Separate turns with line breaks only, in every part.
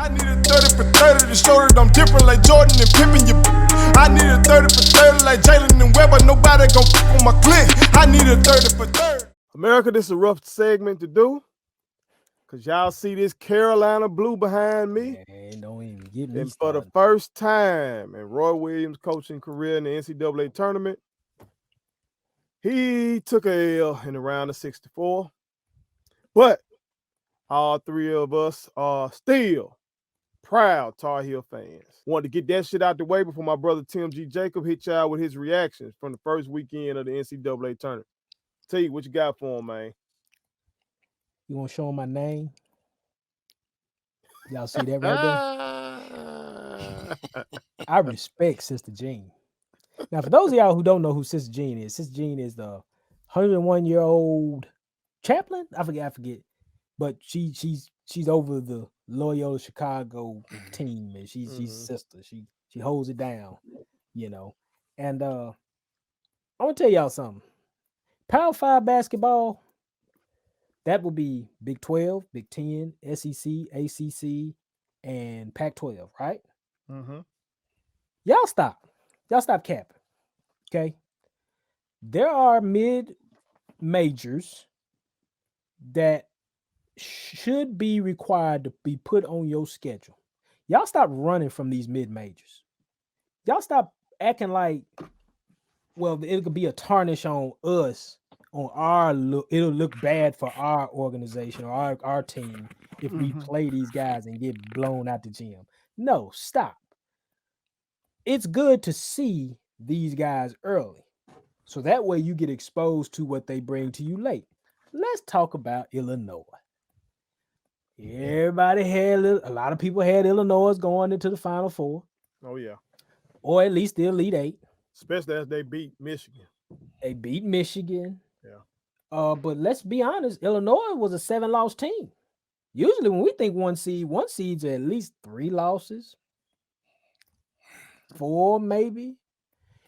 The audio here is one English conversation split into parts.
I need a 30 for 30 to show that I'm different like Jordan and Pippen. I need a 30 for 30 like Jalen and Webber. Nobody gon' fuck on my click. I need a 30 for 30.
America, this is a rough segment to do. Because y'all see this Carolina blue behind me.
Man, don't even get me
and
started.
for the first time in Roy Williams' coaching career in the NCAA tournament, he took a L in the round of 64. But all three of us are still proud Tar Heel fans. Wanted to get that shit out the way before my brother Tim G. Jacob hit y'all with his reactions from the first weekend of the NCAA tournament. Tell you what you got for him, man.
You want to show him my name? Y'all see that right there? I respect Sister Jean. Now, for those of y'all who don't know who Sister Jean is the 101-year-old chaplain. I forget. But she's over the Loyola-Chicago team, and she's sister. She holds it down, you know. And I want to tell y'all something. Power 5 basketball, that will be Big 12, Big 10, SEC, ACC, and Pac-12, right? Y'all stop capping, okay? There are mid-majors that should be required to be put on your schedule. Y'all stop running from these mid-majors. Y'all stop acting like, well, it could be a tarnish on us, on our look. It'll look bad for our organization or our team if we play these guys and get blown out the gym. No, stop. It's good to see these guys early, so that way you get exposed to what they bring to you late. Let's talk about Illinois. Everybody a lot of people had Illinois going into the Final Four.
Oh, yeah.
Or at least the Elite Eight.
Especially as they beat Michigan.
They beat Michigan.
Yeah.
But let's be honest, Illinois was a 7-loss team. Usually when we think one seed's at least 3 losses. 4 maybe.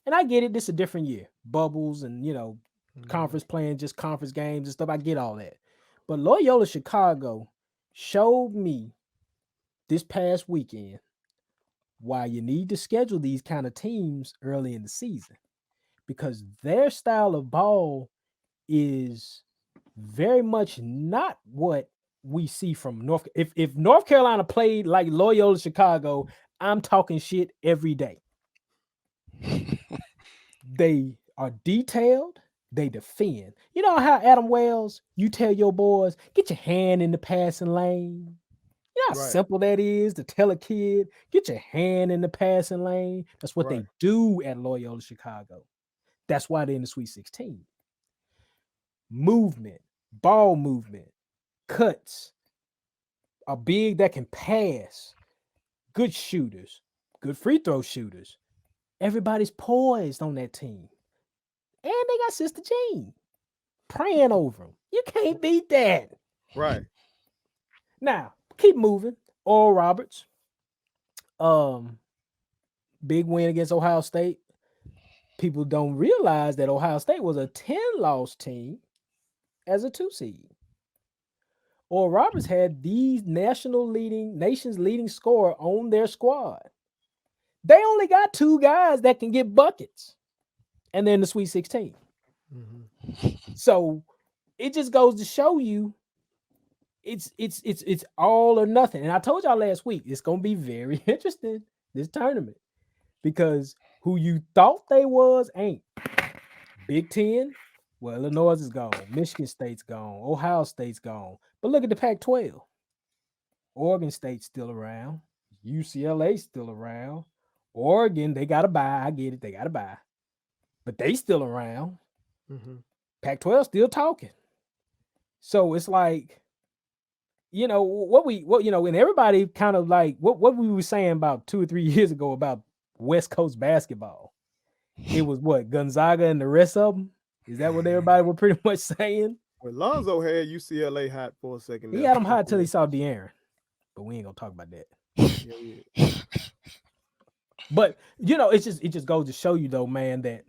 And I get it, this is a different year. Bubbles and, conference playing, just conference games and stuff. I get all that. But Loyola-Chicago showed me this past weekend why you need to schedule these kind of teams early in the season, because their style of ball is very much not what we see from North. If North Carolina played like Loyola-Chicago, I'm talking shit every day. They are detailed. They defend. You know how Adam Wells, you tell your boys, get your hand in the passing lane. You know how simple that is to tell a kid, get your hand in the passing lane. That's what they do at Loyola-Chicago. That's why they're in the Sweet 16. Movement, ball movement, cuts, are big that can pass, good shooters, good free throw shooters. Everybody's poised on that team. And they got Sister Jean praying over them. You can't beat that.
Right.
Now, keep moving. Oral Roberts. Big win against Ohio State. People don't realize that Ohio State was a 10-loss team as a 2 seed. Oral Roberts had the nation's leading scorer on their squad. They only got 2 guys that can get buckets. And then the Sweet 16. So it just goes to show you it's all or nothing. And I told y'all last week, it's going to be very interesting, this tournament, because who you thought they was ain't. Big 10, well, Illinois is gone. Michigan State's gone. Ohio State's gone. But look at the Pac-12. Oregon State's still around. UCLA's still around. Oregon, they got to buy. I get it. They got to buy. But they still around. Pac-12 still talking. So it's like, and everybody kind of like what we were saying about 2 or 3 years ago about West Coast basketball. It was what, Gonzaga and the rest of them? Is that what everybody were pretty much saying?
Well, Lonzo had UCLA hot for a second.
He had them hot till he saw De'Aaron. But we ain't gonna talk about that.
Yeah.
But it just goes to show you though, man, that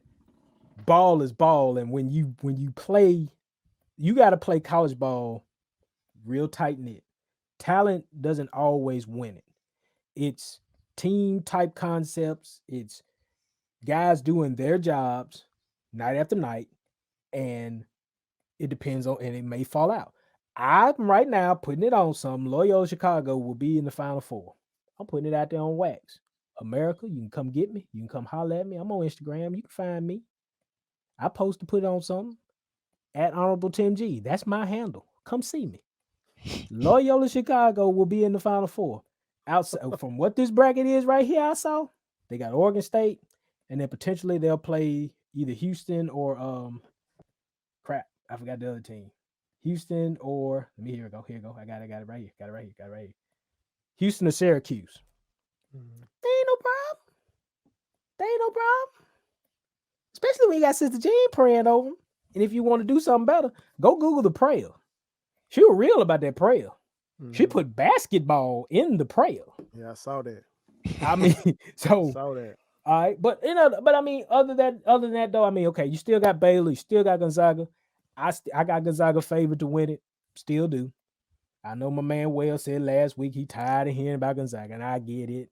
ball is ball, and when you play, you got to play college ball real tight knit. Talent doesn't always win it. It's team type concepts. It's guys doing their jobs night after night, and it depends on, and it may fall out. I'm right now putting it on some. Loyola-Chicago will be in the Final Four. I'm putting it out there on wax. America, you can come get me. You can come holler at me. I'm on Instagram. You can find me. I post to put it on something at Honorable Tim G. That's my handle. Come see me. Loyola-Chicago will be in the Final Four. Outside from what this bracket is right here, I saw they got Oregon State, and then potentially they'll play either Houston or crap. I forgot the other team. Houston or let me here we go. Here we go. I got it right here. Got it right here. Houston or Syracuse. They ain't no problem. They ain't no problem. Especially when you got Sister Jean praying over them. And if you want to do something better, go Google the prayer. She was real about that prayer. She put basketball in the prayer.
Yeah, I saw that.
I mean, so
Saw that.
all right, but I mean, other than that though, I mean, okay, you still got Baylor, you still got Gonzaga. I got Gonzaga favored to win it, still do. I know my man Wells said last week he tired of hearing about Gonzaga, and I get it.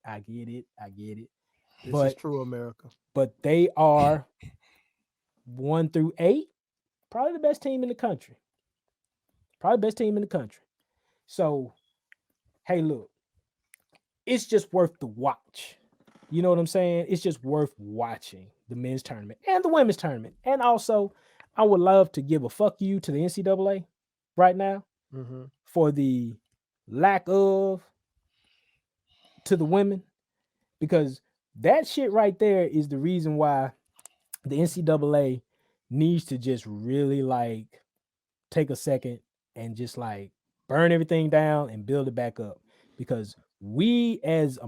This is true, America.
But they are 1 through 8, probably the best team in the country. So, hey, look, it's just worth the watch. You know what I'm saying? It's just worth watching the men's tournament and the women's tournament. And also, I would love to give a fuck you to the NCAA right now for the lack of to the women, because that shit right there is the reason why the NCAA needs to just really like take a second and just like burn everything down and build it back up, because we as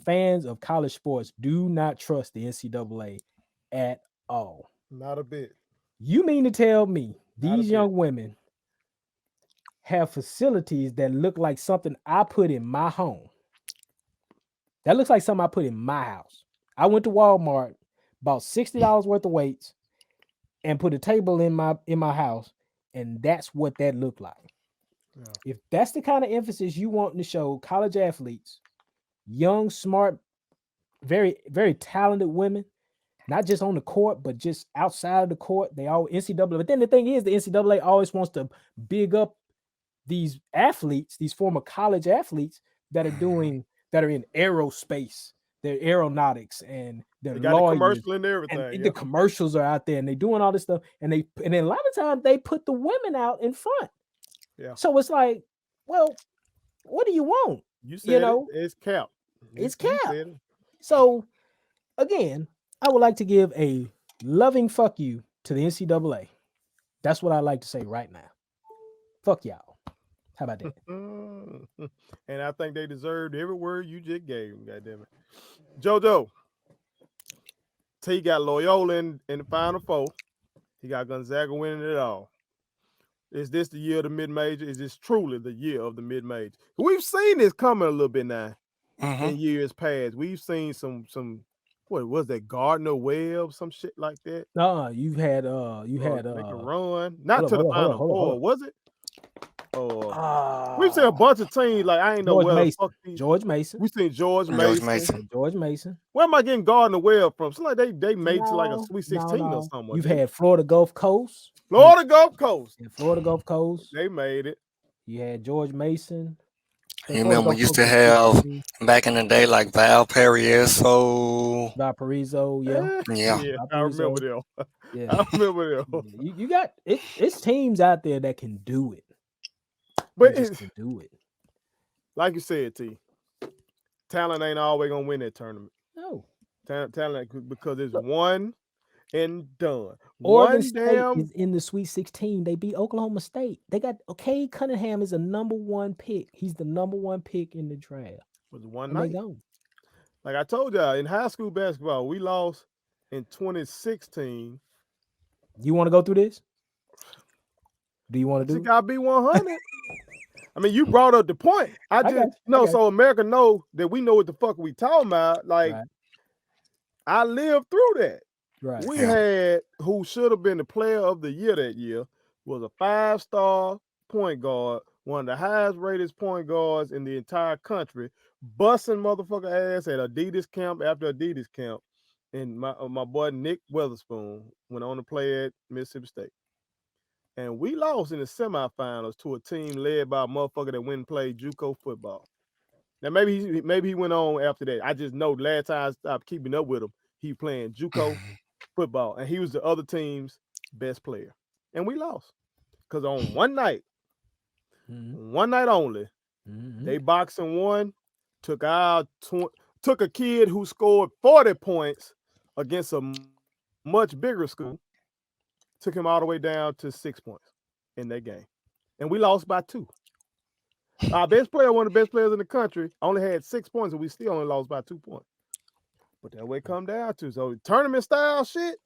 fans of college sports do not trust the NCAA at all.
Not a bit.
You mean to tell me these young women have facilities that look like something I put in my home? That looks like something I put in my house. I went to Walmart, bought $60 worth of weights, and put a table in my house, and that's what that looked like. Yeah. If that's the kind of emphasis you want to show college athletes, young, smart, very, very talented women, not just on the court, but just outside of the court, they all NCAA. But then the thing is, the NCAA always wants to big up these athletes, these former college athletes that are in aerospace, they're aeronautics, and they're lawyers,
the commercial and everything.
And the commercials are out there, and they're doing all this stuff, and then a lot of times they put the women out in front. Yeah. So it's like, well, what do you want?
You said it's capped.
It's capped. So again, I would like to give a loving fuck you to the NCAA. That's what I like to say right now. Fuck y'all. How about that?
And I think they deserved every word you just gave them. Goddamn it, JoJo. T got Loyola in the Final Four. He got Gonzaga winning it all. Is this the year of the mid-major? Is this truly the year of the mid-major? We've seen this coming a little bit now. In years past. We've seen some what was that, Gardner Webb, some shit like that.
No, you had
make a run. Not to the Final Four, was it? We've seen a bunch of teams, like I ain't know where the fuck these.
George Mason.
We seen George Mason.
George Mason.
Where am I getting Gardner Webb from? Something like they made to like a Sweet 16 or something.
You've had Florida Gulf Coast.
Florida Gulf Coast.
They
made it.
You had George Mason.
You remember we used to have back in the day like Valparaiso.
Yeah. I remember them. I remember them.
You got it's teams out there that can do it.
But it's can do it. Like you said, T. Talent ain't always gonna win that tournament.
No.
Talent, because it's one and done.
Oregon State is in the Sweet 16. They beat Oklahoma State. They got Cade Cunningham is a number 1 pick. He's the number 1 pick in the draft.
Was one night. Like I told y'all, in high school basketball, we lost in 2016.
You want to go through this? Do you want to do
it? Gotta be 100. I mean, you brought up the point. So America know that we know what the fuck we talking about. Like, I lived through that.
Right.
We had who should have been the player of the year that year was a 5-star point guard, one of the highest rated point guards in the entire country, busting motherfucker ass at Adidas camp after Adidas camp. And my boy Nick Weatherspoon went on to play at Mississippi State. And we lost in the semifinals to a team led by a motherfucker that went and played JUCO football. Now maybe he went on after that. I just know last time I stopped keeping up with him, he playing JUCO football, and he was the other team's best player. And we lost because on one night only, they boxed and won. Took a kid who scored 40 points against a much bigger school. Took him all the way down to 6 points in that game, and we lost by 2. Our best player, one of the best players in the country, only had 6 points, and we still only lost by 2 points. But that way it come down to. So tournament style shit.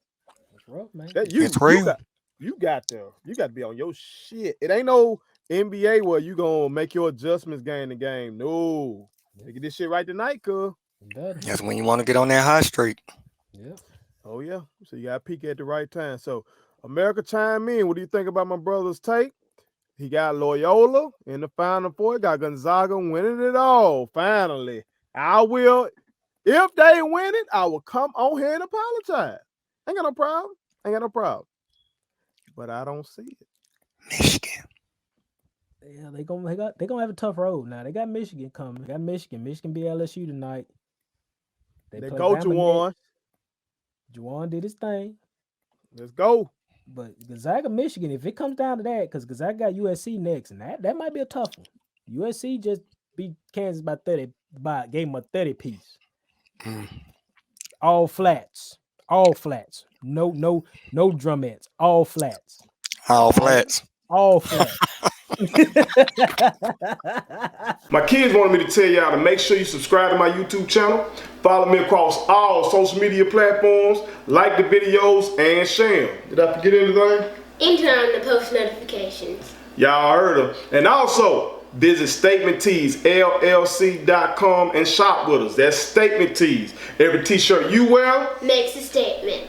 That's rough, man.
It's real.
You got to be on your shit. It ain't no NBA where you gonna make your adjustments game to game. No. They get this shit right tonight, cuz.
That's when you want to get on that hot streak.
Yeah.
Oh yeah. So you gotta peak at the right time. So America, chime in. What do you think about my brother's take? He got Loyola in the Final Four. He got Gonzaga winning it all. Finally. I will, if they win it, I will come on here and apologize. Ain't got no problem. But I don't see it.
Michigan.
Yeah, they gonna have a tough road now. They got Michigan coming. They got Michigan. Michigan beat LSU tonight.
They go Juwan.
Juwan did his thing.
Let's go.
But Gonzaga, Michigan, if it comes down to that, because Gonzaga got USC next, and that might be a tough one. USC just beat Kansas by 30, gave them a 30 piece. All flats. No drumettes. All flats.
All flats.
My kids wanted me to tell y'all to make sure you subscribe to my YouTube channel, follow me across all social media platforms, like the videos, and share them. Did I forget anything?
And turn on the post notifications.
Y'all heard them. And also, visit Statement Tees, LLC.com, and shop with us. That's Statement Tees. Every t-shirt you wear
Makes a statement.